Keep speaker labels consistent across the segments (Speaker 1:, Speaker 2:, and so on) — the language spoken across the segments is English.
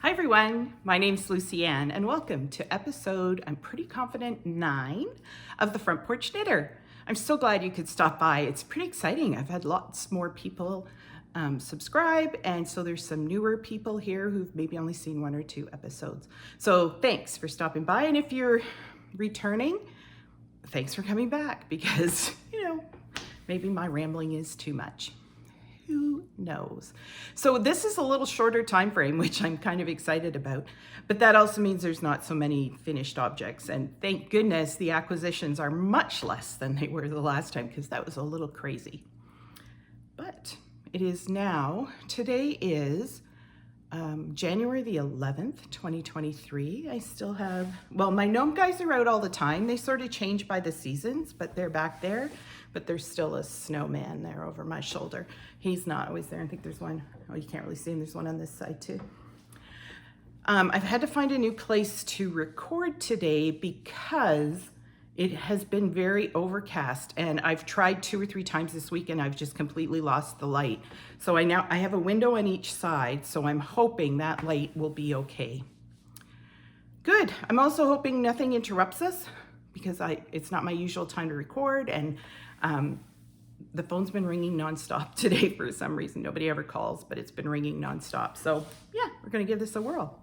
Speaker 1: Hi everyone, my name's Lucy-Ann and welcome to episode, I'm pretty confident, 9 of the Front Porch Knitter. I'm so glad you could stop by. It's pretty exciting. I've had lots more people subscribe, and so there's some newer people here who've maybe only seen 1 or 2 episodes. So thanks for stopping by, and if you're returning, thanks for coming back because, maybe my rambling is too much. Who knows? So this is a little shorter time frame, which I'm kind of excited about, but that also means there's not so many finished objects. And thank goodness the acquisitions are much less than they were the last time, because that was a little crazy. But it is now, today is January the 11th, 2023. I still have, well, my gnome guys are out all the time. They sort of change by the seasons, but they're back there. But there's still a snowman there over my shoulder. He's not always there. I think there's one, oh, you can't really see him. There's one on this side too. I've had to find a new place to record today because it has been very overcast, and I've tried 2 or 3 times this week and I've just completely lost the light. So I have a window on each side, so I'm hoping that light will be okay. Good. I'm also hoping nothing interrupts us because it's not my usual time to record, and the phone's been ringing nonstop today for some reason. Nobody ever calls, but it's been ringing nonstop. So yeah, we're gonna give this a whirl.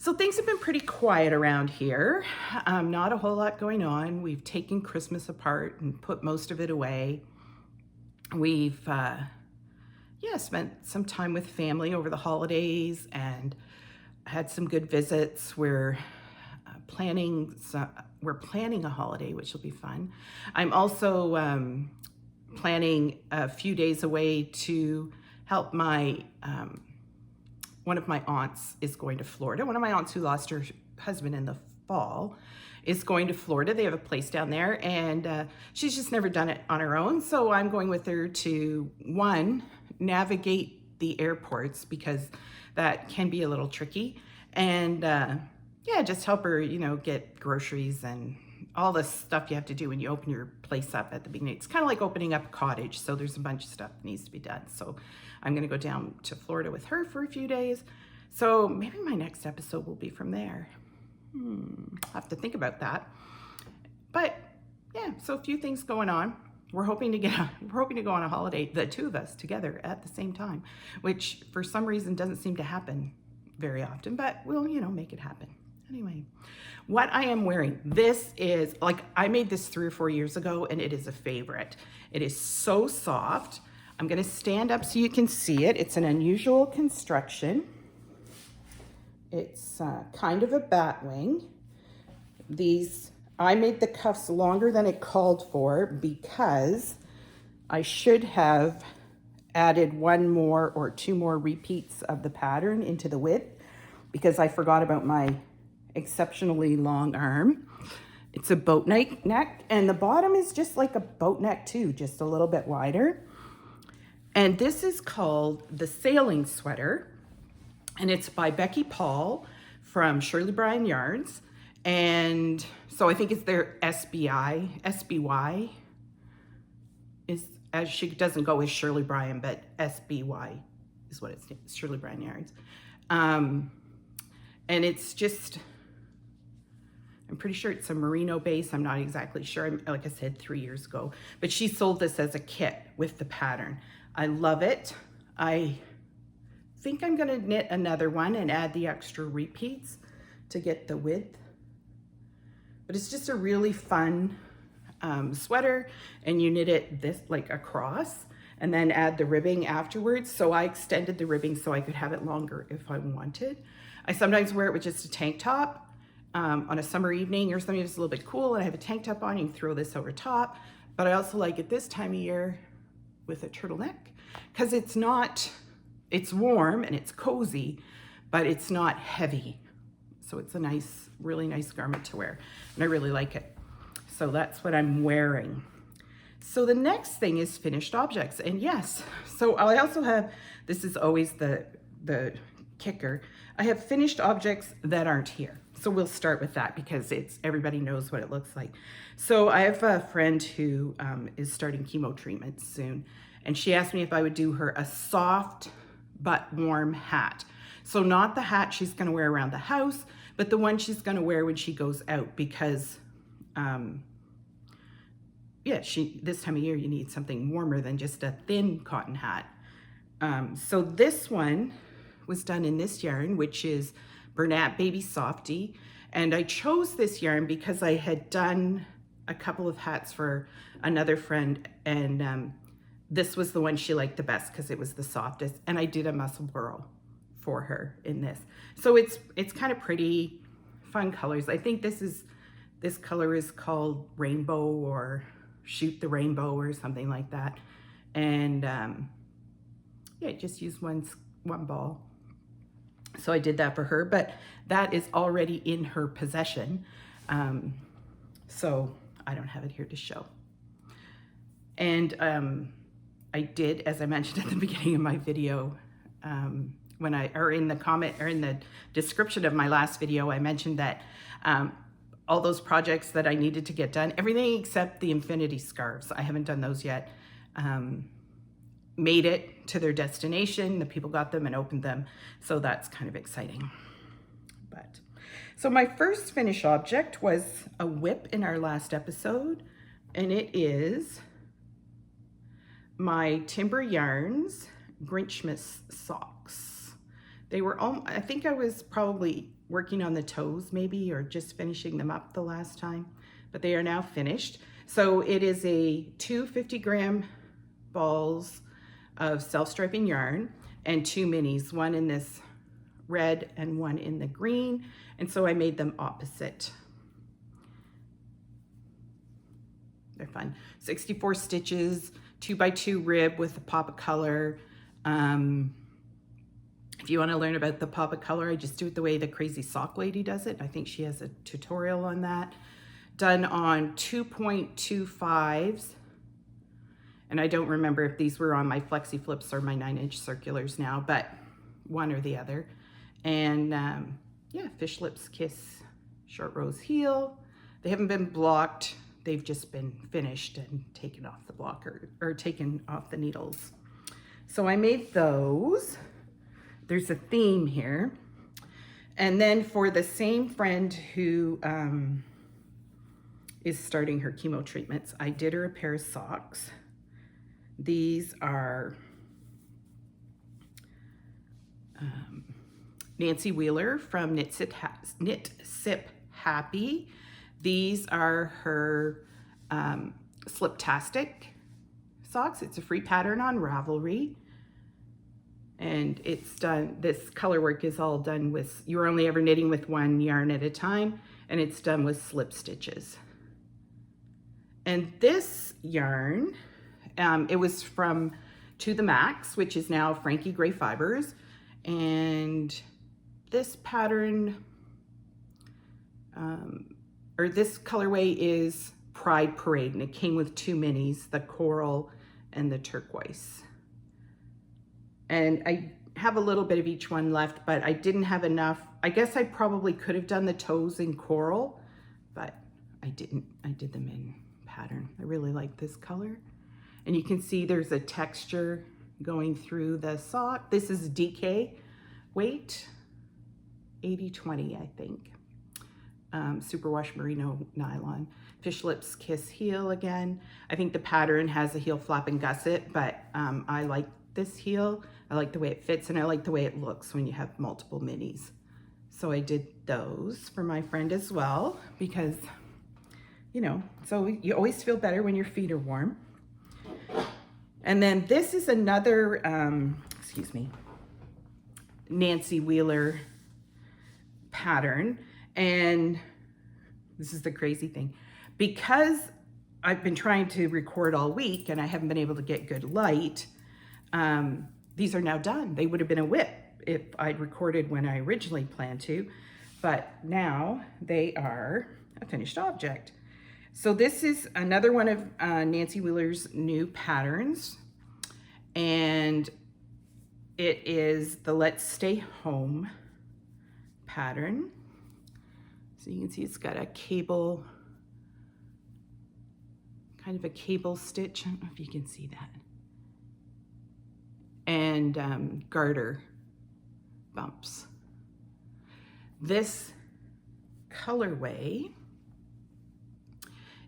Speaker 1: So things have been pretty quiet around here. Not a whole lot going on. We've taken Christmas apart and put most of it away. We've spent some time with family over the holidays and had some good visits. We're planning a holiday, which will be fun. I'm also planning a few days away to help my one of my aunts is going to Florida. One of my aunts who lost her husband in the fall is going to Florida. They have a place down there, and she's just never done it on her own. So I'm going with her to, one, navigate the airports, because that can be a little tricky, and just help her, get groceries and all the stuff you have to do when you open your place up at the beginning. It's kind of like opening up a cottage, so there's a bunch of stuff that needs to be done. So I'm gonna go down to Florida with her for a few days. So maybe my next episode will be from there. I'll have to think about that. But yeah, so a few things going on. We're hoping to go on a holiday, the 2 of us together at the same time, which for some reason doesn't seem to happen very often, but we'll, make it happen. Anyway, what I am wearing, this is, I made this 3 or 4 years ago, and it is a favorite. It is so soft. I'm gonna stand up so you can see it. It's an unusual construction. It's kind of a bat wing. I made the cuffs longer than it called for because I should have added 1 more or 2 more repeats of the pattern into the width, because I forgot about my exceptionally long arm. It's a boat neck, and the bottom is just like a boat neck too, just a little bit wider. And this is called the Sailing Sweater, and it's by Becky Paul from Shirley Bryan Yarns. And so I think it's their SBY is, as she doesn't go with Shirley Bryan, but SBY is what it's Shirley Bryan Yarns. And it's just, I'm pretty sure it's a merino base. I'm not exactly sure. Like I said, 3 years ago, but she sold this as a kit with the pattern. I love it. I think I'm gonna knit another one and add the extra repeats to get the width. But it's just a really fun sweater, and you knit it this like across and then add the ribbing afterwards. So I extended the ribbing so I could have it longer if I wanted. I sometimes wear it with just a tank top on a summer evening or something. It's a little bit cool and I have a tank top on, you can throw this over top. But I also like it this time of year with a turtleneck, because it's warm and it's cozy, but it's not heavy. So it's a nice, really nice garment to wear, and I really like it. So that's what I'm wearing. So the next thing is finished objects, and yes, so I also have, this is always the kicker, I have finished objects that aren't here. So we'll start with that because everybody knows what it looks like. So I have a friend who is starting chemo treatment soon, and she asked me if I would do her a soft but warm hat. So not the hat she's gonna wear around the house, but the one she's gonna wear when she goes out because, yeah, this time of year you need something warmer than just a thin cotton hat. So this one was done in this yarn, which is Bernat Baby Softy. And I chose this yarn because I had done a couple of hats for another friend, and this was the one she liked the best because it was the softest. And I did a muscle burl for her in this. So it's kind of pretty, fun colors. I think this color is called Rainbow or Shoot the Rainbow or something like that. And yeah, just use one ball. So I did that for her, but that is already in her possession. So I don't have it here to show. And I did, as I mentioned at the beginning of my video, in the description of my last video, I mentioned that all those projects that I needed to get done, everything except the infinity scarves, I haven't done those yet, made it to their destination. The people got them and opened them. So that's kind of exciting. So my first finished object was a whip in our last episode, and it is my Timber Yarns Grinchmas Socks. They were, I think I was probably working on the toes maybe, or just finishing them up the last time, but they are now finished. So it is two 50-gram balls of self-striping yarn and two minis, one in this red and one in the green. And so I made them opposite. They're fun. 64 stitches, 2x2 rib with a pop of color. If you want to learn about the pop of color, I just do it the way the Crazy Sock Lady does it. I think she has a tutorial on that. Done on 2.25s. And I don't remember if these were on my Flexi Flips or my 9-inch circulars now, but one or the other. And yeah, Fish Lips Kiss Short Rose Heel. They haven't been blocked. They've just been finished and taken off the blocker, or taken off the needles. So I made those. There's a theme here. And then for the same friend who is starting her chemo treatments, I did her a pair of socks. These are Nancy Wheeler from Knit Sip Happy. These are her Sliptastic socks. It's a free pattern on Ravelry. And it's done, this color work is all done with, you're only ever knitting with one yarn at a time, and it's done with slip stitches. And this yarn, it was from To the Max, which is now Frankie Gray Fibers. And this pattern, or this colorway is Pride Parade, and it came with two minis, the coral and the turquoise. And I have a little bit of each one left, but I didn't have enough. I guess I probably could have done the toes in coral, but I didn't. I did them in pattern. I really like this color. And you can see there's a texture going through the sock. This is DK weight, 80/20, I think. Superwash merino nylon. Fish Lips Kiss heel again. I think the pattern has a heel flap and gusset, but I like this heel. I like the way it fits, and I like the way it looks when you have multiple minis. So I did those for my friend as well, because, you know, so you always feel better when your feet are warm. And then this is another, Nancy Wheeler pattern. And this is the crazy thing. Because I've been trying to record all week and I haven't been able to get good light, these are now done. They would have been a whip if I'd recorded when I originally planned to, but now they are a finished object. So this is another one of Nancy Wheeler's new patterns, and it is the Let's Stay Home pattern. So you can see it's got a cable, kind of a cable stitch. I don't know if you can see that. And garter bumps. This colorway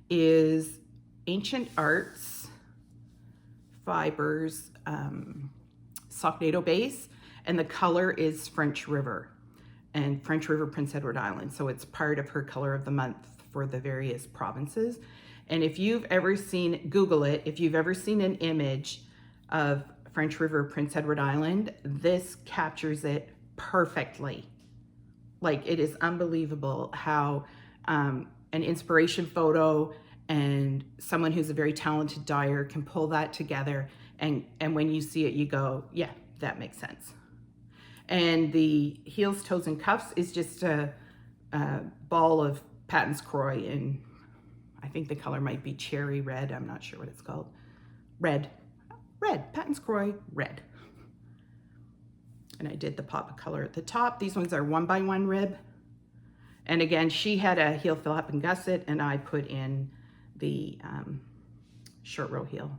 Speaker 1: is Ancient Arts Fibres Socknado base, and the color is French River and French River, Prince Edward Island. So it's part of her color of the month for the various provinces. And if you've ever seen, Google it, if you've ever seen an image of French River, Prince Edward Island, this captures it perfectly. Like, it is unbelievable how an inspiration photo and someone who's a very talented dyer can pull that together. And when you see it, you go, yeah, that makes sense. And the heels, toes, and cuffs is just a ball of Patton's Croix, and I think the color might be cherry red. I'm not sure what it's called. Red, Patton's Croix, red. And I did the pop of color at the top. These ones are 1x1 rib. And again, she had a heel fill up and gusset, and I put in the short row heel.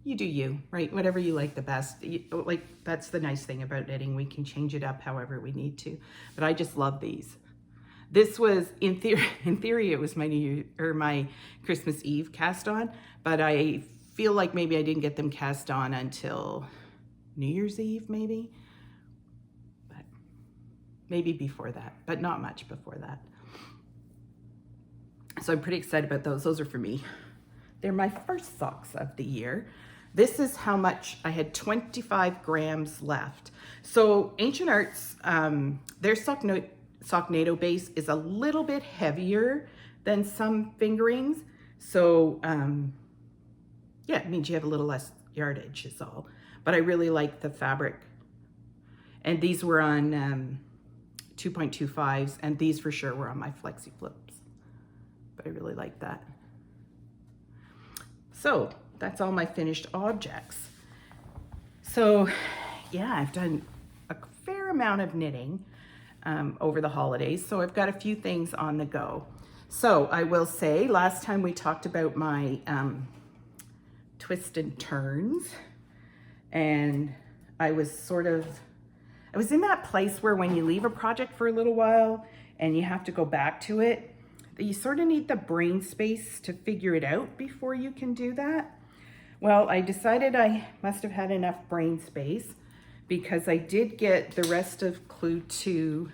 Speaker 1: You do you, right? Whatever you like the best. Like, that's the nice thing about knitting. We can change it up however we need to. But I just love these. This was, in theory, it was my New Year, or my Christmas Eve cast on, but I feel like maybe I didn't get them cast on until New Year's Eve, maybe. But maybe before that, but not much before that. So I'm pretty excited about those. Those are for me. They're my first socks of the year. This is how much I had, 25 grams left. So Ancient Arts, their Socknado base is a little bit heavier than some fingerings. So yeah, it means you have a little less yardage is all. But I really like the fabric. And these were on 2.25s, and these for sure were on my Flexi Flips. But I really like that. So that's all my finished objects. So yeah, I've done a fair amount of knitting over the holidays. So I've got a few things on the go. So I will say, last time we talked about my twists and turns, and I was in that place where when you leave a project for a little while and you have to go back to it, you sort of need the brain space to figure it out before you can do that. Well, I decided I must have had enough brain space because I did get the rest of Clue 2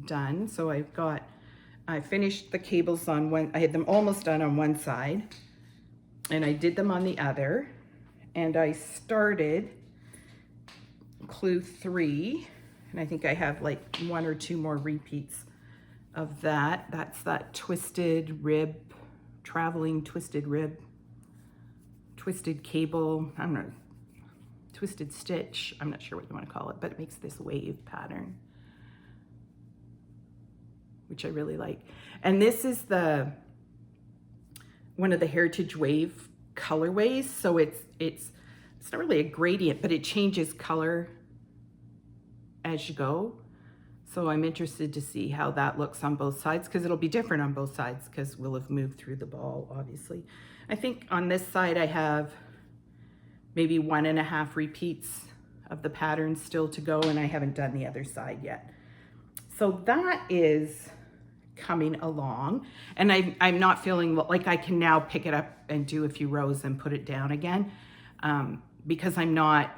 Speaker 1: done. So I finished the cables on one, I had them almost done on one side, and I did them on the other. And I started Clue 3, and I think I have like 1 or 2 more repeats of that. That's that twisted rib, traveling twisted rib, twisted cable, I don't know, twisted stitch, I'm not sure what you want to call it, but it makes this wave pattern, which I really like. And this is one of the Heritage Wave colorways. So it's not really a gradient, but it changes color as you go. So I'm interested to see how that looks on both sides, because it'll be different on both sides because we'll have moved through the ball, obviously. I think on this side I have maybe 1.5 repeats of the pattern still to go, and I haven't done the other side yet. So that is coming along, and I'm not feeling like I can now pick it up and do a few rows and put it down again, because I'm not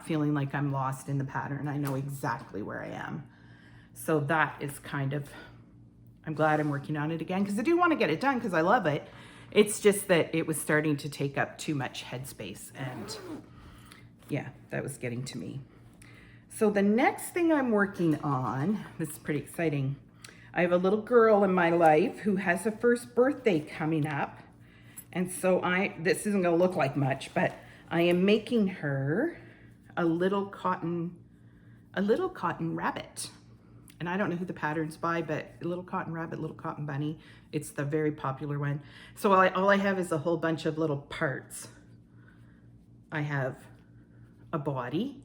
Speaker 1: feeling like I'm lost in the pattern. I know exactly where I am. So that is kind of, I'm glad I'm working on it again, because I do want to get it done because I love it. It's just that it was starting to take up too much headspace, and yeah, that was getting to me. So the next thing I'm working on, this is pretty exciting. I have a little girl in my life who has a first birthday coming up. And so this isn't gonna look like much, but I am making her a little cotton rabbit. And I don't know who the pattern's by, but a little cotton rabbit, little cotton bunny. It's the very popular one. So all I have is a whole bunch of little parts. I have a body.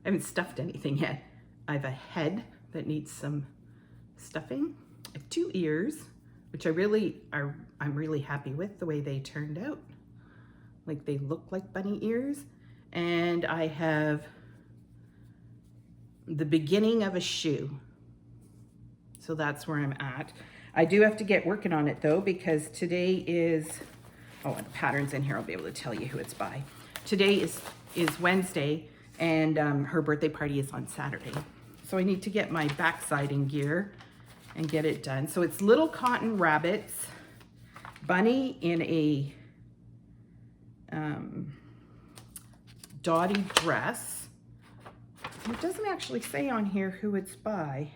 Speaker 1: I haven't stuffed anything yet. I have a head that needs some stuffing. I have 2 ears, which I'm really happy with the way they turned out. Like, they look like bunny ears. And I have the beginning of a shoe. So that's where I'm at. I do have to get working on it though, because today is, oh, the pattern's in here. I'll be able to tell you who it's by. Today is Wednesday, and her birthday party is on Saturday. So I need to get my backside in gear and get it done. So it's little cotton rabbits, bunny in a dotty dress. It doesn't actually say on here who it's by.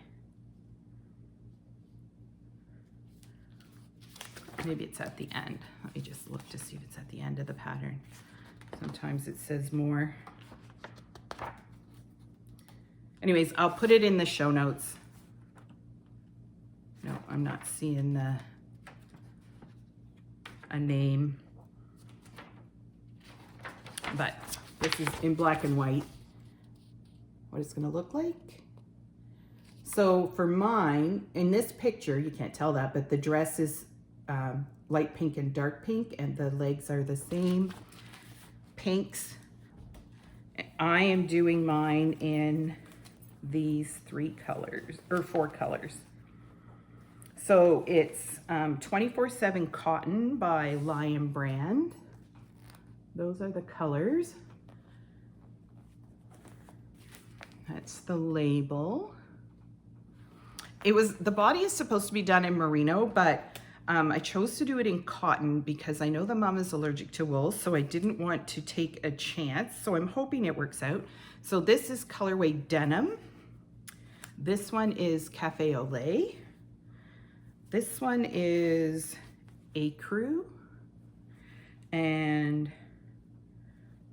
Speaker 1: Maybe it's at the end. Let me just look to see if it's at the end of the pattern. Sometimes it says more. Anyways, I'll put it in the show notes. No, I'm not seeing a name. But this is in black and white. What it's gonna look like. So for mine, in this picture, you can't tell that, but the dress is light pink and dark pink, and the legs are the same pinks. I am doing mine in these 3 colors, or 4 colors. So it's 24/7 cotton by Lion Brand. Those are the colors. That's the label. The body is supposed to be done in merino, but I chose to do it in cotton because I know the mom is allergic to wool, so I didn't want to take a chance. So I'm hoping it works out. So this is colorway denim. This one is cafe au lait. This one is ecru. And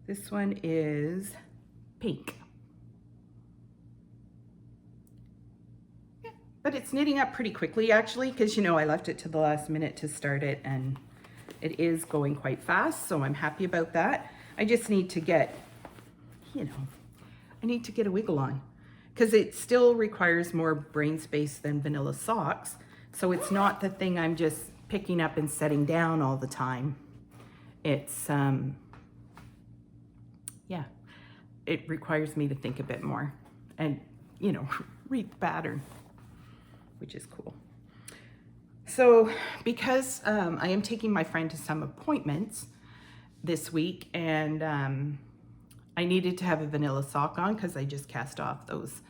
Speaker 1: this one is pink. But it's knitting up pretty quickly actually, because you know I left it to the last minute to start it, and it is going quite fast, so I'm happy about that. I just need to get, you know, I need to get a wiggle on, because it still requires more brain space than vanilla socks. So it's not the thing I'm just picking up and setting down all the time. It's, yeah, it requires me to think a bit more and, you know, read the pattern, which is cool. So because I am taking my friend to some appointments this week, and I needed to have a vanilla sock on because I just cast off those,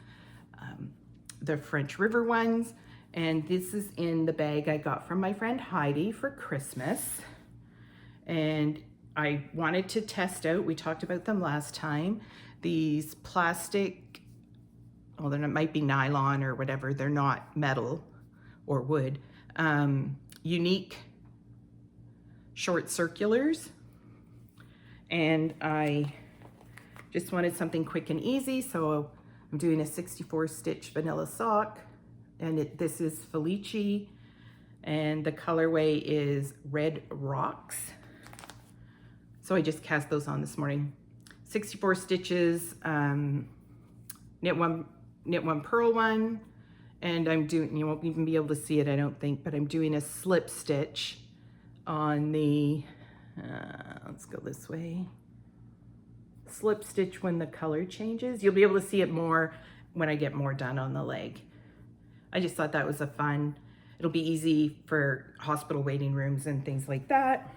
Speaker 1: the French River ones. And this is in the bag I got from my friend Heidi for Christmas. And I wanted to test out, we talked about them last time, these plastic, well, they might be nylon or whatever, they're not metal or wood, unique short circulars. And I just wanted something quick and easy, so I'm doing a 64 stitch vanilla sock, and this is Felici, and the colorway is Red Rocks. So I just cast those on this morning. 64 stitches, knit one, purl one, and I'm doing, you won't even be able to see it, I don't think, but I'm doing a slip stitch on the, let's go this way. Slip stitch when the color changes. You'll be able to see it more when I get more done on the leg. I just thought that was a fun, it'll be easy for hospital waiting rooms and things like that.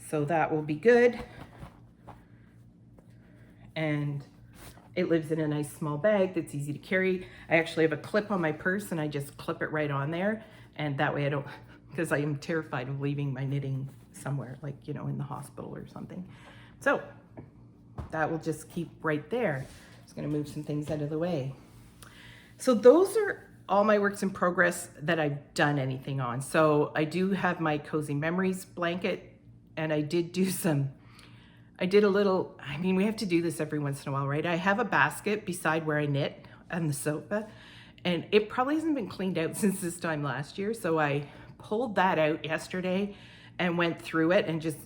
Speaker 1: So that will be good. And it lives in a nice small bag that's easy to carry. I actually have a clip on my purse, and I just clip it right on there. And that way I don't, because I am terrified of leaving my knitting somewhere, like, you know, in the hospital or something. So that will just keep right there. Just gonna move some things out of the way. So those are all my works in progress that I've done anything on. So I do have my Cozy Memories blanket, and I did a little, I mean, we have to do this every once in a while, right? I have a basket beside where I knit on the sofa, and it probably hasn't been cleaned out since this time last year. So I pulled that out yesterday and went through it and just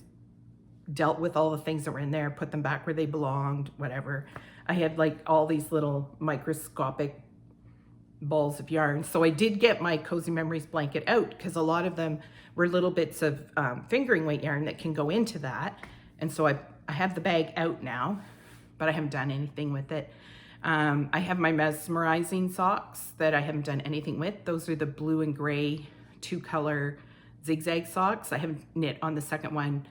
Speaker 1: dealt with all the things that were in there, put them back where they belonged, whatever. I had like all these little microscopic balls of yarn. So I did get my Cozy Memories blanket out, because a lot of them were little bits of fingering weight yarn that can go into that. And so I have the bag out now, but I haven't done anything with it. I have my mesmerizing socks that I haven't done anything with. Those are the blue and gray 2-color zigzag socks. I haven't knit on the second one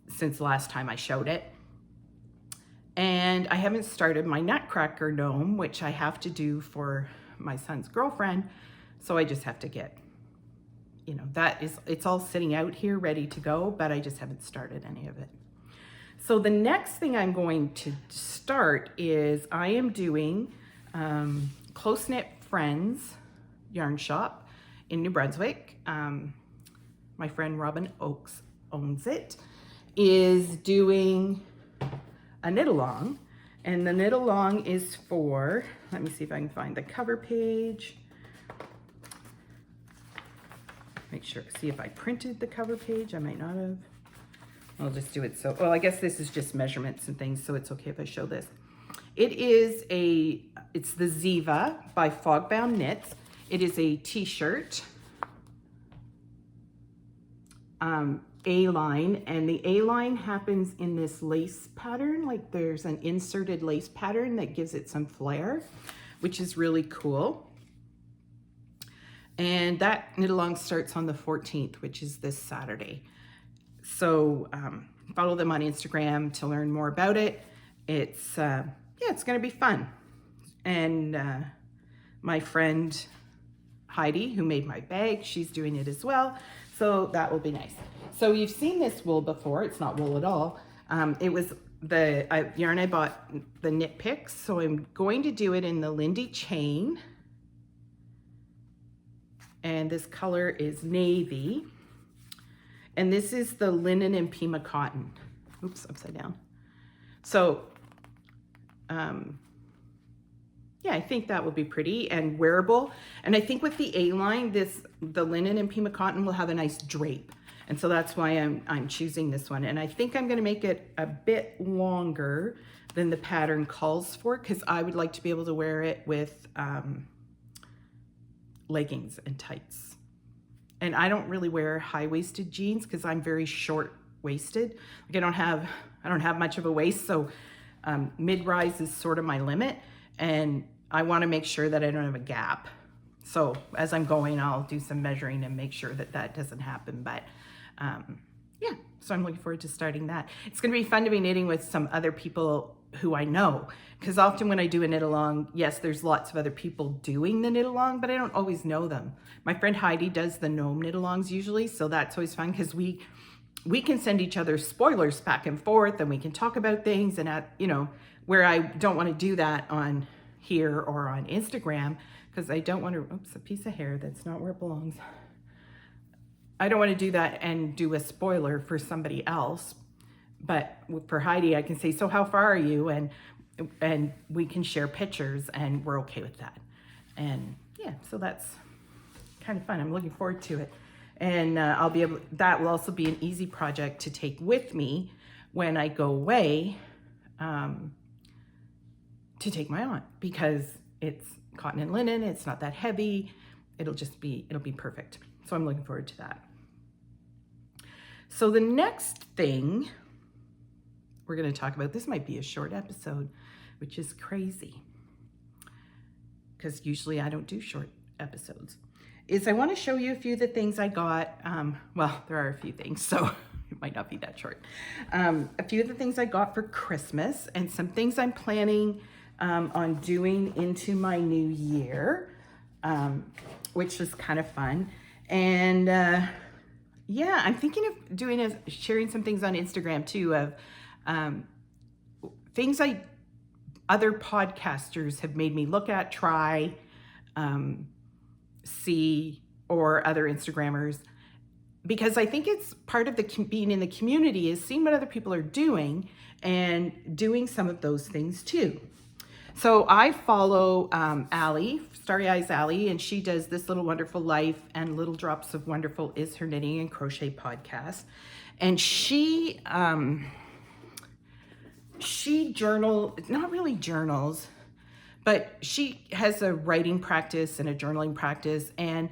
Speaker 1: since the last time I showed it. And I haven't started my Nutcracker gnome, which I have to do for my son's girlfriend. So I just have to get, you know, it's all sitting out here ready to go, but I just haven't started any of it. So the next thing I'm going to start is I am doing Close Knit Friends Yarn Shop in New Brunswick. My friend Robin Oakes owns it, is doing a knit along, and the knit along is for, let me see if I can find the cover page. Make sure, see if I printed the cover page. I might not have. I'll just do it so, well, I guess this is just measurements and things, so it's okay if I show this. It's the Ziva by Fogbound Knits. It is a t-shirt, A-line, and the A-line happens in this lace pattern. Like there's an inserted lace pattern that gives it some flair, which is really cool. And that knit along starts on the 14th, which is this Saturday. So follow them on Instagram to learn more about it. It's it's gonna be fun. And my friend Heidi, who made my bag, she's doing it as well. So that will be nice. So you've seen this wool before. It's not wool at all. It was the yarn I bought, the Knit Picks. So I'm going to do it in the Lindy chain. And this color is navy. And this is the linen and Pima cotton. Oops, upside down. So, yeah, I think that will be pretty and wearable. And I think with the A-line, the linen and Pima cotton will have a nice drape. And so that's why I'm choosing this one. And I think I'm gonna make it a bit longer than the pattern calls for, because I would like to be able to wear it with leggings and tights. And I don't really wear high-waisted jeans because I'm very short-waisted. Like I don't have much of a waist, so mid-rise is sort of my limit, and I want to make sure that I don't have a gap. So as I'm going, I'll do some measuring and make sure that that doesn't happen. But yeah, so I'm looking forward to starting that. It's going to be fun to be knitting with some other people who I know, because often when I do a knit along, yes, there's lots of other people doing the knit along, but I don't always know them. My friend Heidi does the gnome knit alongs usually, so that's always fun because we can send each other spoilers back and forth, and we can talk about things. And you know, where I don't want to do that on here or on Instagram, because I don't want to, oops, a piece of hair that's not where it belongs. I don't want to do that and do a spoiler for somebody else. But for Heidi, I can say, so how far are you? And we can share pictures, and we're okay with that. And yeah, so that's kind of fun. I'm looking forward to it. And I'll be able, that will also be an easy project to take with me when I go away to take my aunt, because it's cotton and linen. It's not that heavy. It'll be perfect. So I'm looking forward to that. So the next thing we're going to talk about, this might be a short episode, which is crazy, because usually I don't do short episodes, is I want to show you a few of the things I got. Well, there are a few things, so it might not be that short. A few of the things I got for Christmas, and some things I'm planning on doing into my new year, which was kind of fun. And yeah, I'm thinking of sharing some things on Instagram too, of things other podcasters have made me look at, try, see, or other Instagrammers, because I think it's part of being in the community is seeing what other people are doing and doing some of those things too. So I follow Allie, Starry Eyes Allie, and she does This Little Wonderful Life and Little Drops of Wonderful is her knitting and crochet podcast. And she not really journals, but she has a writing practice and a journaling practice. And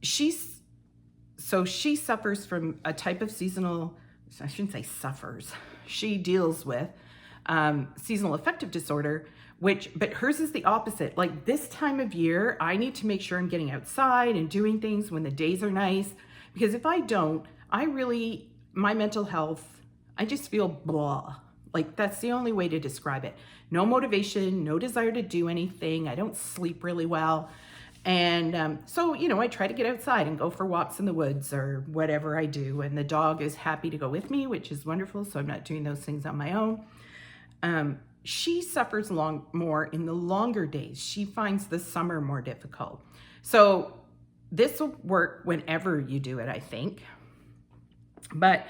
Speaker 1: she suffers from a type of seasonal, I shouldn't say suffers, she deals with seasonal affective disorder, but hers is the opposite. Like this time of year, I need to make sure I'm getting outside and doing things when the days are nice, because if I don't, my mental health, I just feel blah. Like that's the only way to describe it. No motivation, no desire to do anything. I don't sleep really well. And so, I try to get outside and go for walks in the woods or whatever I do. And the dog is happy to go with me, which is wonderful. So I'm not doing those things on my own. She suffers more in the longer days. She finds the summer more difficult. So this will work whenever you do it, I think. But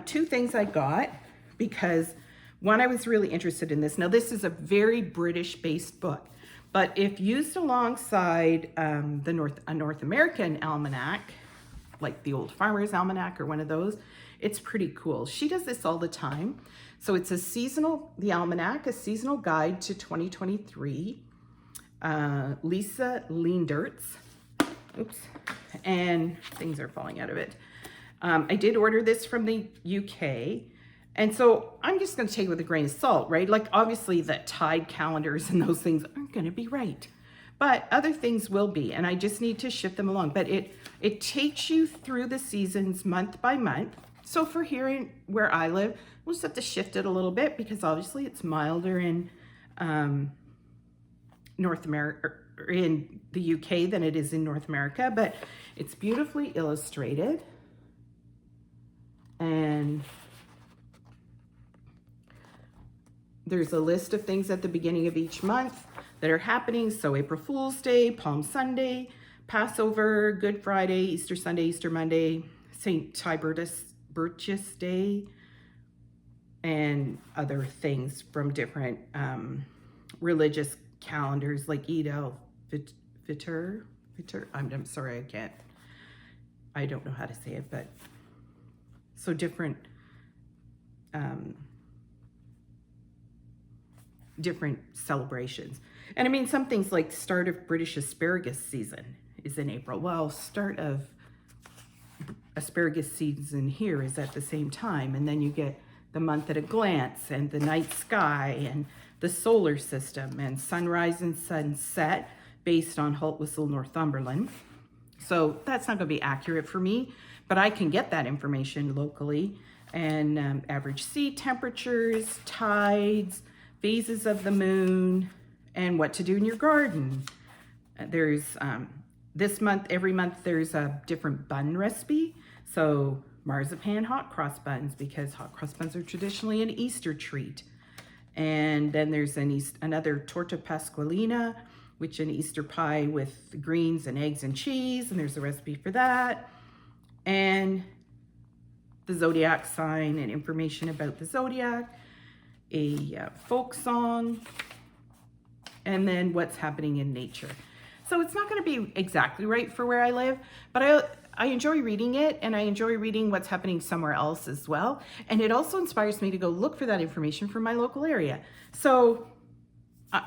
Speaker 1: two things I got, because one, I was really interested in this. Now, this is a very British-based book, but if used alongside a North American almanac, like the old Farmer's Almanac or one of those, it's pretty cool. She does this all the time. So it's the Almanac, a seasonal guide to 2023. Lisa Leendertz. Oops. And things are falling out of it. I did order this from the UK. And so I'm just going to take it with a grain of salt, right? Like obviously the tide calendars and those things aren't going to be right, but other things will be, and I just need to shift them along. But it takes you through the seasons month by month. So for here where I live, we'll just have to shift it a little bit because obviously it's milder in North America, or in the UK than it is in North America, but it's beautifully illustrated. And there's a list of things at the beginning of each month that are happening. So April Fool's Day, Palm Sunday, Passover, Good Friday, Easter Sunday, Easter Monday, St. Tiburtius Day, and other things from different religious calendars like Eid al-Fitr. I'm sorry, I don't know how to say it, but so different celebrations. And I mean, some things like start of British asparagus season is in April. Well, start of asparagus season here is at the same time. And then you get the month at a glance and the night sky and the solar system and sunrise and sunset based on Haltwhistle, Northumberland. So that's not going to be accurate for me, but I can get that information locally. And average sea temperatures, tides, phases of the moon, and what to do in your garden. There's this month, every month there's a different bun recipe. So marzipan hot cross buns, because hot cross buns are traditionally an Easter treat. And then there's another torta pasqualina, which an Easter pie with greens and eggs and cheese, and there's a recipe for that. And the zodiac sign and information about the zodiac, a folk song, and then what's happening in nature. So it's not going to be exactly right for where I live, but I enjoy reading it, and I enjoy reading what's happening somewhere else as well. And it also inspires me to go look for that information from my local area. So I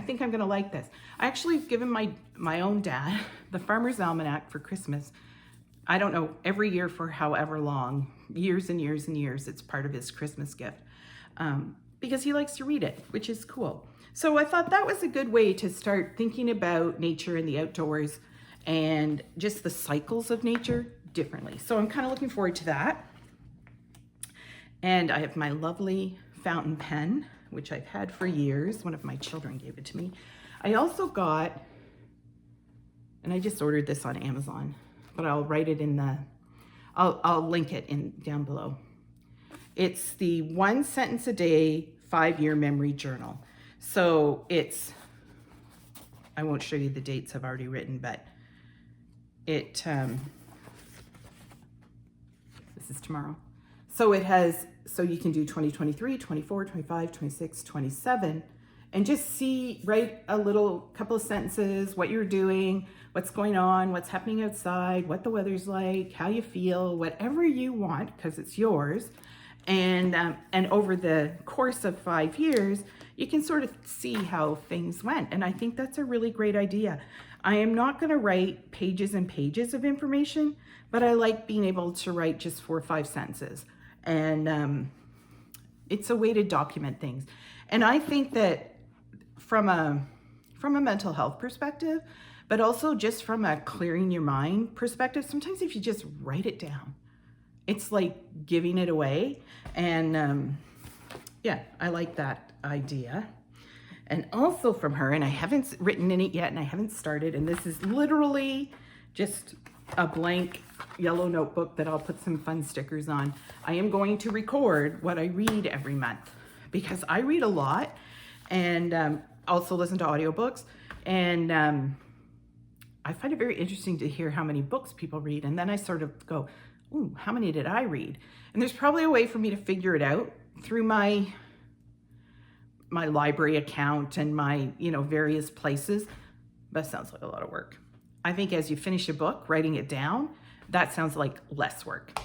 Speaker 1: think I'm going to like this. I actually have given my own dad the Farmer's Almanac for Christmas. I don't know, every year for however long, years and years and years, it's part of his Christmas gift. Because he likes to read it, which is cool. So I thought that was a good way to start thinking about nature and the outdoors and just the cycles of nature differently. So I'm kind of looking forward to that. And I have my lovely fountain pen, which I've had for years. One of my children gave it to me. I also got, and I just ordered this on Amazon, but I'll write it in I'll link it down below. It's the 1 sentence a day 5-year memory journal. So I won't show you the dates I've already written, but this is tomorrow. So you can do 2023, 24, 25, 26, 27, and just write a couple of sentences, what you're doing, what's going on, what's happening outside, what the weather's like, how you feel, whatever you want, because it's yours. And over the course of 5 years, you can sort of see how things went. And I think that's a really great idea. I am not going to write pages and pages of information, but I like being able to write just 4 or 5 sentences. And It's a way to document things. And I think that from a mental health perspective, but also just from a clearing your mind perspective, sometimes if you just write it down, it's like giving it away. And yeah, I like that idea. And also from her, and I haven't written in it yet, and I haven't started, and this is literally just a blank yellow notebook that I'll put some fun stickers on. I am going to record what I read every month, because I read a lot, and also listen to audiobooks, and I find it very interesting to hear how many books people read, and then I sort of go, ooh, how many did I read? And there's probably a way for me to figure it out through my library account and my, various places. That sounds like a lot of work. I think as you finish a book, writing it down, that sounds like less work,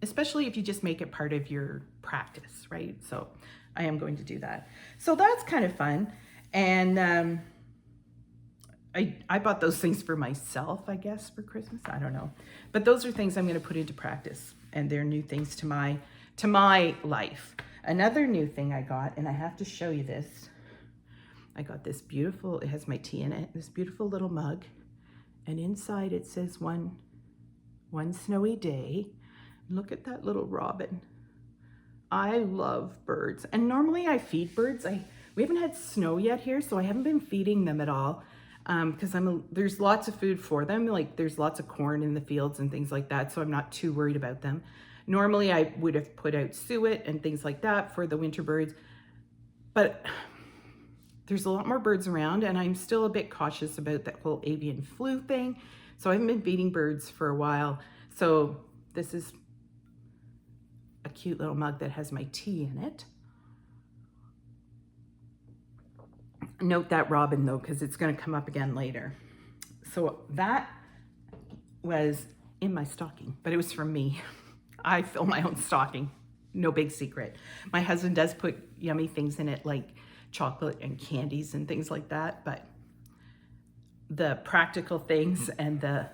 Speaker 1: especially if you just make it part of your practice, right? So I am going to do that. So that's kind of fun. And I bought those things for myself, I guess, for Christmas. I don't know. But those are things I'm going to put into practice, and they're new things to my life. Another new thing I got, and I have to show you this. I got this beautiful, it has my tea in it, this beautiful little mug. And inside it says one snowy day. Look at that little robin. I love birds. And normally I feed birds. We haven't had snow yet here, so I haven't been feeding them at all. Because there's lots of food for them. Like there's lots of corn in the fields and things like that, so I'm not too worried about them. Normally I would have put out suet and things like that for the winter birds, but there's a lot more birds around, and I'm still a bit cautious about that whole avian flu thing. So I haven't been feeding birds for a while. So this is a cute little mug that has my tea in it. Note that robin though, because it's going to come up again later. So that was in my stocking, but it was from me. I fill my own stocking, no big secret. My husband does put yummy things in it like chocolate and candies and things like that, but the practical things and the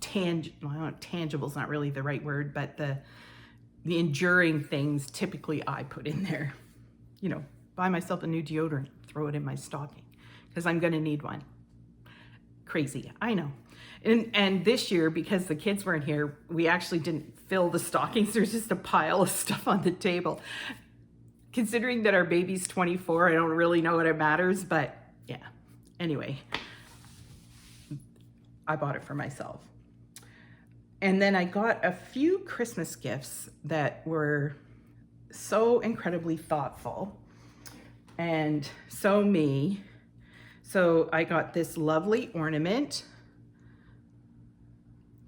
Speaker 1: tangible's not really the right word, but the enduring things, typically I put in there. Buy myself a new deodorant, throw it in my stocking, because I'm gonna need one. Crazy, I know. And this year, because the kids weren't here, we actually didn't fill the stockings. There's just a pile of stuff on the table. Considering that our baby's 24, I don't really know what it matters, but yeah. Anyway, I bought it for myself. And then I got a few Christmas gifts that were so incredibly thoughtful and so me. So I got this lovely ornament,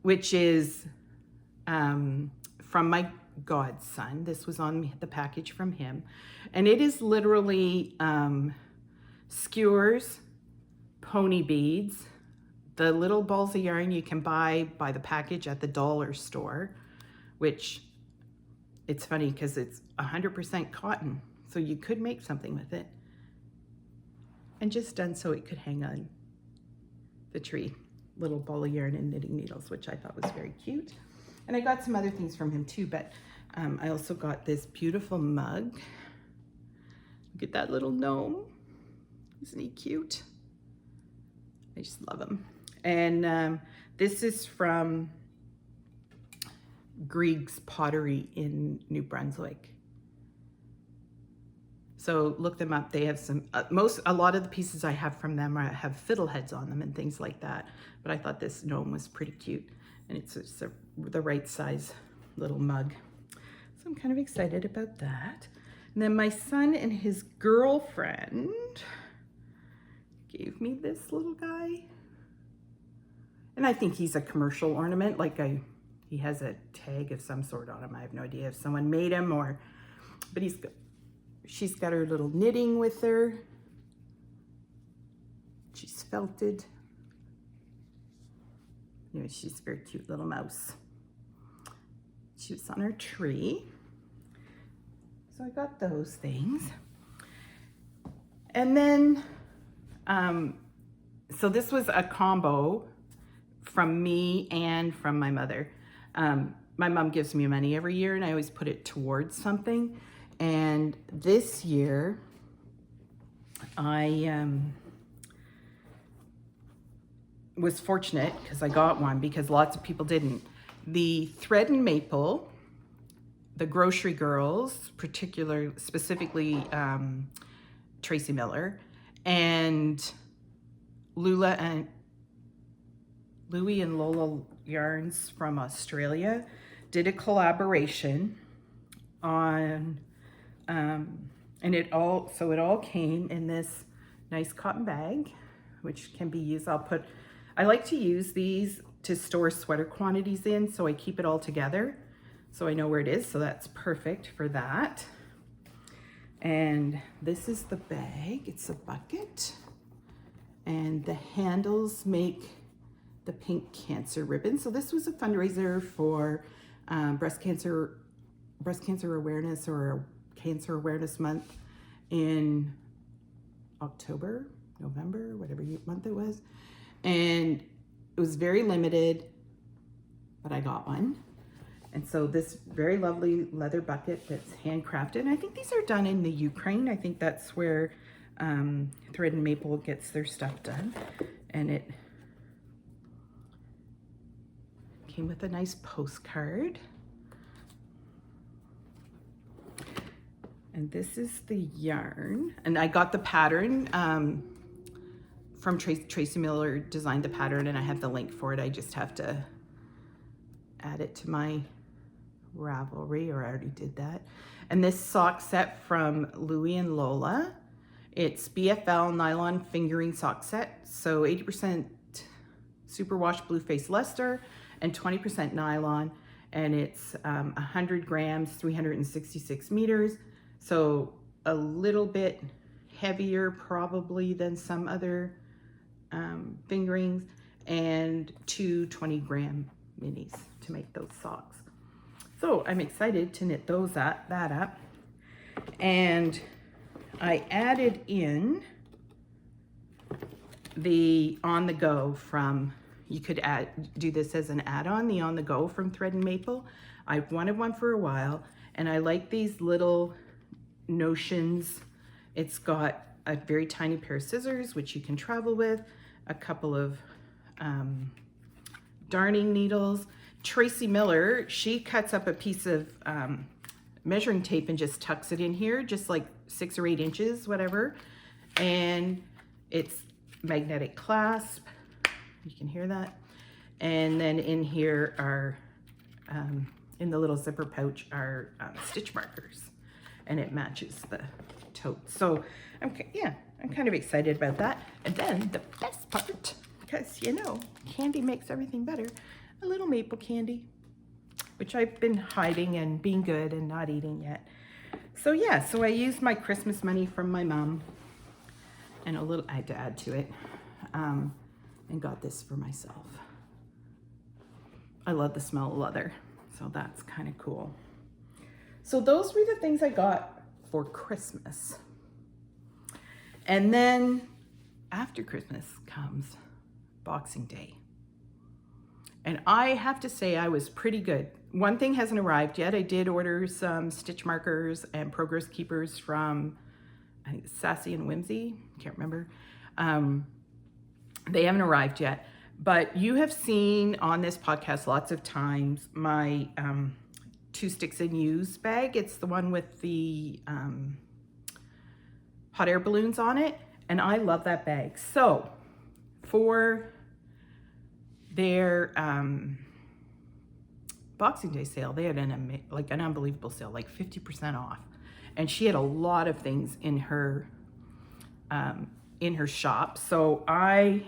Speaker 1: which is from my godson. This was on the package from him. And it is literally skewers, pony beads, the little balls of yarn you can buy by the package at the dollar store, which it's funny because it's 100% cotton. So you could make something with it. And just done so it could hang on the tree. Little ball of yarn and knitting needles, which I thought was very cute. And I got some other things from him too, but I also got this beautiful mug. Look at that little gnome. Isn't he cute? I just love him. And this is from Grieg's Pottery in New Brunswick. So look them up. They have some, a lot of the pieces I have from them have fiddleheads on them and things like that. But I thought this gnome was pretty cute. And it's the right size little mug. So I'm kind of excited about that. And then my son and his girlfriend gave me this little guy. And I think he's a commercial ornament. He has a tag of some sort on him. I have no idea if someone made him but she's got her little knitting with her. She's felted. Anyway, she's a very cute little mouse. She was on her tree. So I got those things. And then, so this was a combo from me and from my mother. My mom gives me money every year and I always put it towards something. And this year, I was fortunate because I got one because lots of people didn't. The Thread and Maple, the Grocery Girls, specifically Tracy Miller, and Louie and Lola Yarns from Australia did a collaboration on, and it all came in this nice cotton bag, which can be used. I like to use these to store sweater quantities in, so I keep it all together so I know where it is. So that's perfect for that. And this is the bag. It's a bucket, and the handles make the pink cancer ribbon. So this was a fundraiser for breast cancer awareness, or Cancer Awareness Month in October, November, whatever month it was. And it was very limited, but I got one. And so this very lovely leather bucket that's handcrafted. And I think these are done in the Ukraine. I think that's where Thread and Maple gets their stuff done. And it came with a nice postcard. And this is the yarn. And I got the pattern from Tracy Miller designed the pattern, and I have the link for it. I just have to add it to my Ravelry, or I already did that. And this sock set from Louie and Lola. It's BFL nylon fingering sock set. So 80% superwash blue face Leicester and 20% nylon. And it's 100 grams, 366 meters. So a little bit heavier probably than some other fingerings, and two 20-gram minis to make those socks. So I'm excited to knit that up. And I added in the On the Go from, you could do this as an add-on, the On the Go from Thread and Maple. I've wanted one for a while, and I like these little notions. It's got a very tiny pair of scissors, which you can travel with, a couple of darning needles. Tracy Miller, she cuts up a piece of measuring tape and just tucks it in here, just like 6 or 8 inches, whatever. And it's magnetic clasp. You can hear that. And then in here are, in the little zipper pouch, are stitch markers. And it matches the tote. So I'm kind of excited about that. And then the best part, because you know, candy makes everything better, a little maple candy, which I've been hiding and being good and not eating yet. So yeah, so I used my Christmas money from my mom, and a little, I had to add to it, and got this for myself. I love the smell of leather, so that's kind of cool. So those were the things I got for Christmas. And then after Christmas comes Boxing Day. And I have to say I was pretty good. One thing hasn't arrived yet. I did order some stitch markers and progress keepers from, I think, Sassy and Whimsy. Can't remember. They haven't arrived yet. But you have seen on this podcast lots of times my 2 Sticks and Use bag. It's the one with the hot air balloons on it, and I love that bag. So for their Boxing Day sale, they had an unbelievable sale, like 50% off, and she had a lot of things in her shop. So I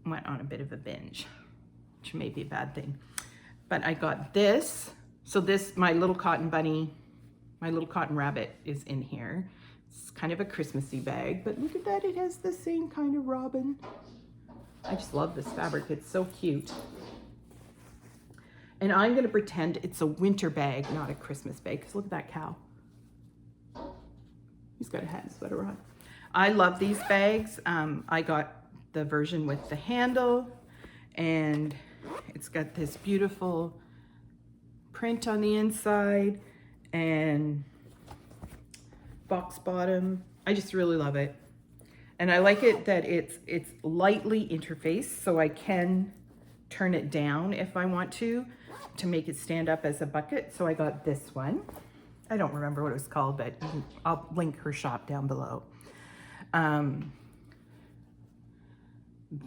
Speaker 1: went on a bit of a binge, which may be a bad thing, but I got this. So this, my little cotton bunny, my little cotton rabbit is in here. It's kind of a Christmassy bag, but look at that, it has the same kind of robin. I just love this fabric, it's so cute. And I'm gonna pretend it's a winter bag, not a Christmas bag, because look at that cow. He's got a hat and sweater on. I love these bags. I got the version with the handle, and it's got this beautiful print on the inside, and box bottom. I just really love it. And I like it that it's lightly interfaced, so I can turn it down if I want to make it stand up as a bucket. So I got this one. I don't remember what it was called, but I'll link her shop down below.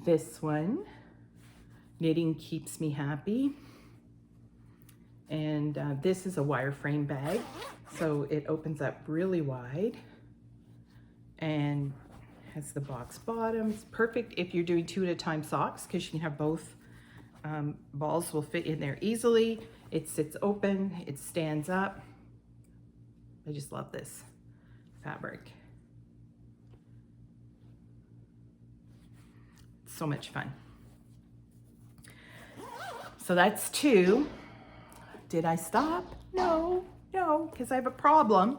Speaker 1: This one, knitting keeps me happy. And this is a wireframe bag, so it opens up really wide and has the box bottom. It's perfect if you're doing 2 at a time socks, because you can have both. Balls will fit in there easily. It sits open, it stands up. I just love this fabric. So much fun. So that's 2. Did I stop? No, because I have a problem.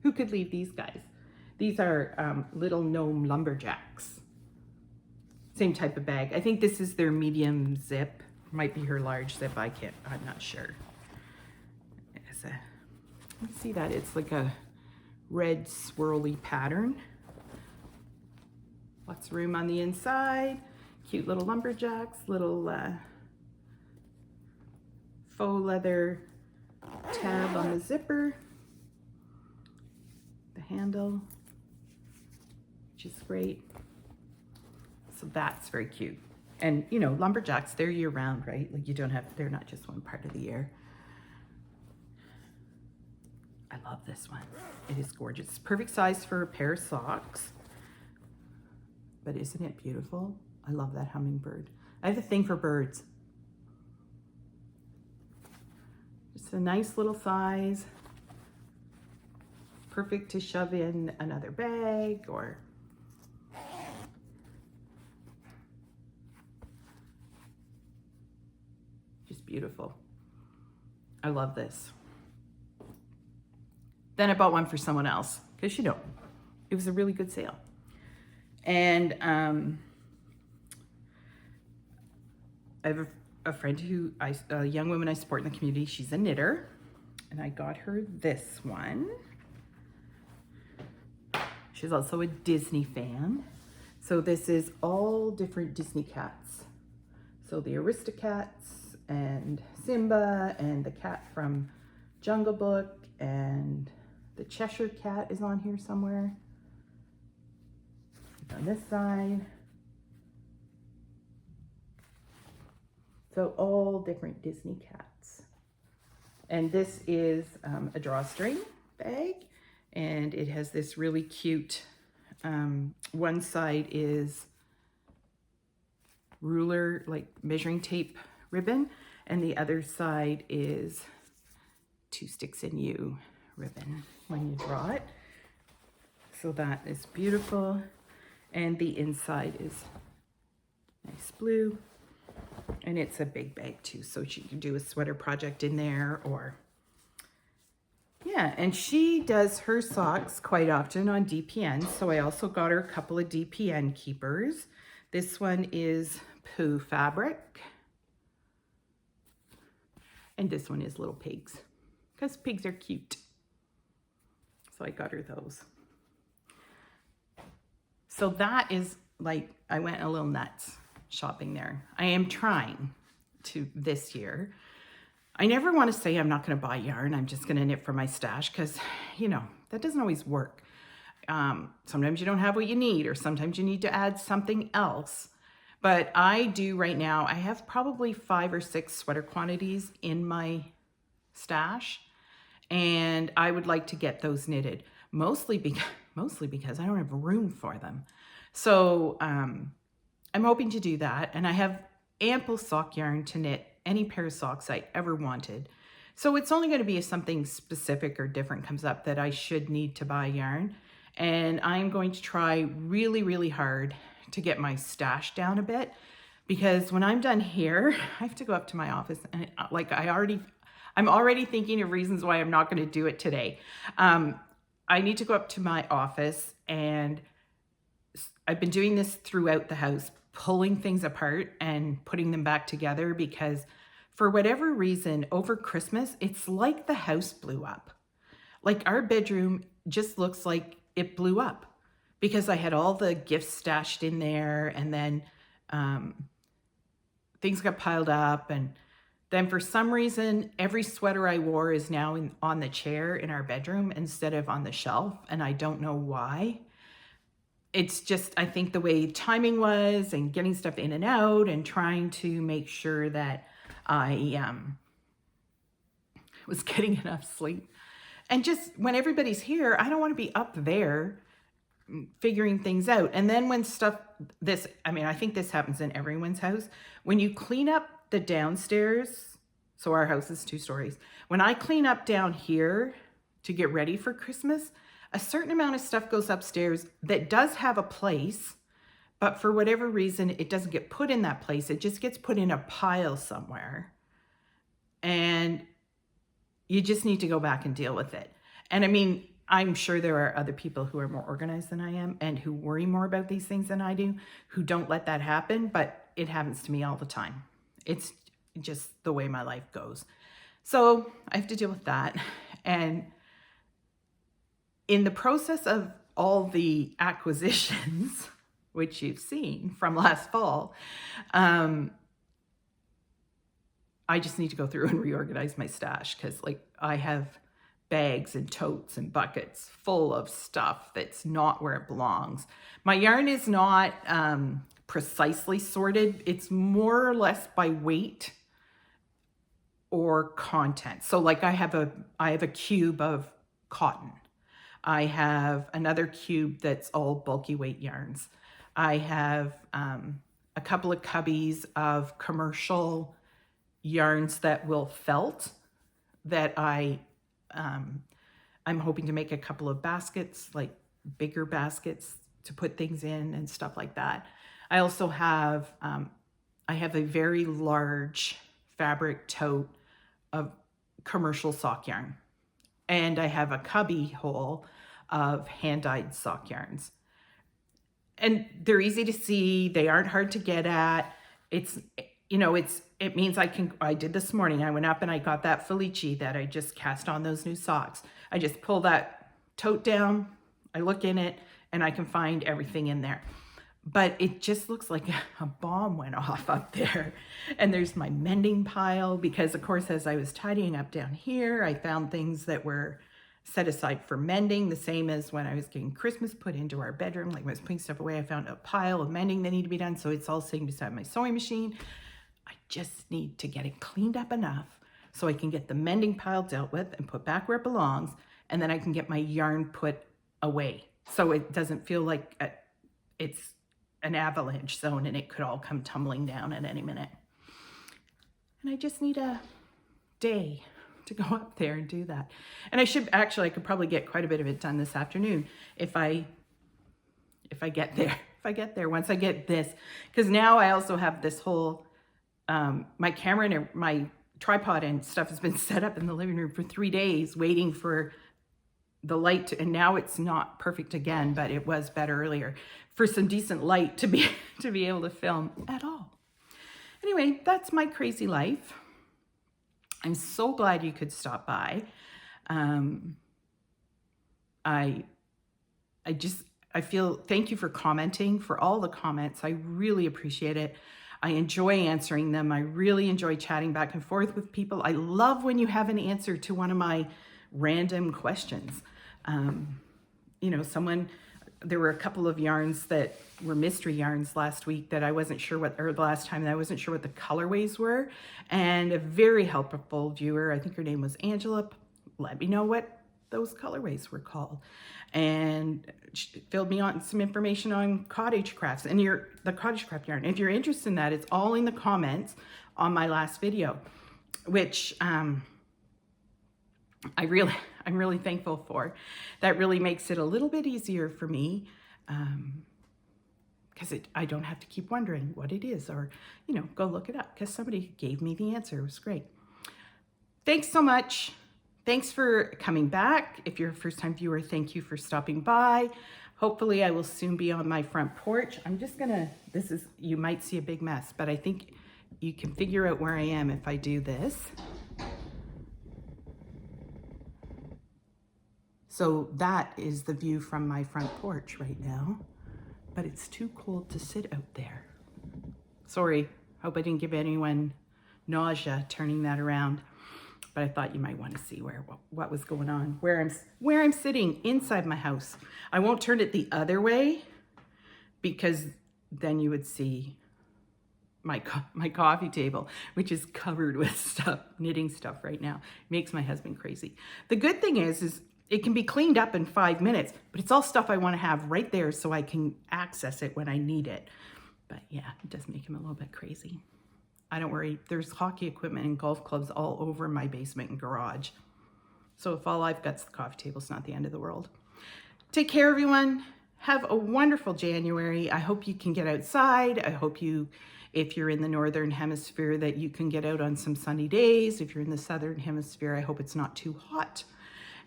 Speaker 1: Who could leave these guys? These are little gnome lumberjacks. Same type of bag. I think this is their medium zip. Might be her large zip. I'm not sure. Let's see that. It's like a red swirly pattern. Lots of room on the inside. Cute little lumberjacks, little faux leather tab on the zipper. The handle, which is great. So that's very cute. And you know, lumberjacks, they're year round, right? Like they're not just one part of the year. I love this one. It is gorgeous. It's perfect size for a pair of socks. But isn't it beautiful? I love that hummingbird. I have a thing for birds. Just a nice little size. Perfect to shove in another bag or just beautiful. I love this. Then I bought one for someone else because, you know, it was a really good sale. And I have a friend a young woman I support in the community. She's a knitter, and I got her this one. She's also a Disney fan. So this is all different Disney cats. So the Aristocats and Simba and the cat from Jungle Book and the Cheshire Cat is on here somewhere. On this side. So all different Disney cats. And this is a drawstring bag. And it has this really cute, one side is ruler, like measuring tape ribbon. And the other side is 2 sticks in U ribbon when you draw it. So that is beautiful. And the inside is nice blue. And it's a big bag too, so you can do a sweater project in there or, yeah. And she does her socks quite often on DPN, so I also got her a couple of DPN keepers. This one is Pooh fabric. And this one is little pigs, because pigs are cute. So I got her those. So that is like, I went a little nuts shopping there. I am trying to this year. I never want to say I'm not going to buy yarn. I'm just going to knit for my stash because, you know, that doesn't always work. Sometimes you don't have what you need, or sometimes you need to add something else. But I do right now, I have probably 5 or 6 sweater quantities in my stash, and I would like to get those knitted, mostly because I don't have room for them. So I'm hoping to do that, and I have ample sock yarn to knit any pair of socks I ever wanted. So it's only going to be if something specific or different comes up that I should need to buy yarn. And I'm going to try really, really hard to get my stash down a bit, because when I'm done here, I have to go up to my office, and like I'm already thinking of reasons why I'm not going to do it today. I need to go up to my office, and I've been doing this throughout the house, pulling things apart and putting them back together, because for whatever reason over Christmas, it's like the house blew up. Like our bedroom just looks like it blew up because I had all the gifts stashed in there, and then things got piled up, and then for some reason, every sweater I wore is now on the chair in our bedroom instead of on the shelf, and I don't know why. It's just, I think the way timing was and getting stuff in and out and trying to make sure that I was getting enough sleep. And just when everybody's here, I don't want to be up there figuring things out. And then when stuff, I think this happens in everyone's house. When you clean up the downstairs, so our house is 2 stories. When I clean up down here to get ready for Christmas, a certain amount of stuff goes upstairs that does have a place, but for whatever reason, it doesn't get put in that place. It just gets put in a pile somewhere. And you just need to go back and deal with it. And I mean, I'm sure there are other people who are more organized than I am and who worry more about these things than I do, who don't let that happen, but it happens to me all the time. It's just the way my life goes. So I have to deal with that. And in the process of all the acquisitions, which you've seen from last fall, I just need to go through and reorganize my stash, because like I have bags and totes and buckets full of stuff that's not where it belongs. My yarn is not precisely sorted. It's more or less by weight or content. So like I have a cube of cotton. I have another cube that's all bulky weight yarns. I have a couple of cubbies of commercial yarns that will felt that I'm hoping to make a couple of baskets, like bigger baskets to put things in and stuff like that. I also have, I have a very large fabric tote of commercial sock yarn. And I have a cubby hole of hand-dyed sock yarns. And they're easy to see. They aren't hard to get at. It means I did this morning. I went up and I got that Felici that I just cast on those new socks. I just pull that tote down, I look in it, and I can find everything in there. But it just looks like a bomb went off up there. And there's my mending pile, because of course, as I was tidying up down here, I found things that were set aside for mending, the same as when I was getting Christmas put into our bedroom. Like when I was putting stuff away, I found a pile of mending that needed to be done. So it's all sitting beside my sewing machine. I just need to get it cleaned up enough so I can get the mending pile dealt with and put back where it belongs. And then I can get my yarn put away, so it doesn't feel like it's an avalanche zone and it could all come tumbling down at any minute. And I just need a day to go up there and do that. And I could probably get quite a bit of it done this afternoon if I get there, once I get this, because now I also have this whole, my camera and my tripod and stuff has been set up in the living room for 3 days waiting for the light and now it's not perfect again, but it was better earlier, for some decent light to be able to film at all. Anyway, that's my crazy life. I'm so glad you could stop by. I feel, thank you for commenting, for all the comments. I really appreciate it. I enjoy answering them. I really enjoy chatting back and forth with people. I love when you have an answer to one of my random questions. There were a couple of yarns that were mystery yarns last week that I wasn't sure the last time that I wasn't sure what the colorways were. And a very helpful viewer, I think her name was Angela, let me know what those colorways were called. And she filled me on some information on cottage crafts and the cottage craft yarn. If you're interested in that, it's all in the comments on my last video, which I'm really thankful for. That really makes it a little bit easier for me, because I don't have to keep wondering what it is, or go look it up, because somebody gave me the answer. It was great. Thanks so much. Thanks for coming back. If you're a first-time viewer, thank you for stopping by. Hopefully I will soon be on my front porch. I'm just gonna, you might see a big mess, but I think you can figure out where I am if I do this. So that is the view from my front porch right now, but it's too cold to sit out there. Sorry, hope I didn't give anyone nausea turning that around, but I thought you might want to see what was going on, where I'm sitting inside my house. I won't turn it the other way because then you would see my coffee table, which is covered with stuff, knitting stuff right now. It makes my husband crazy. The good thing is it can be cleaned up in 5 minutes, but it's all stuff I want to have right there so I can access it when I need it. But yeah, it does make him a little bit crazy. I don't worry, there's hockey equipment and golf clubs all over my basement and garage. So if all I've got's the coffee table, it's not the end of the world. Take care, everyone. Have a wonderful January. I hope you can get outside. I hope if you're in the Northern Hemisphere, that you can get out on some sunny days. If you're in the Southern Hemisphere, I hope it's not too hot.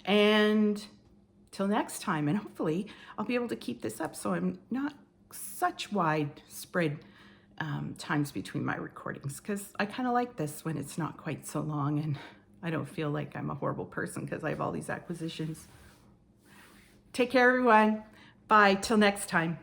Speaker 1: And till next time, and hopefully I'll be able to keep this up so I'm not such widespread times between my recordings, because I kind of like this when it's not quite so long and I don't feel like I'm a horrible person because I have all these acquisitions. Take care, everyone. Bye. Till next time.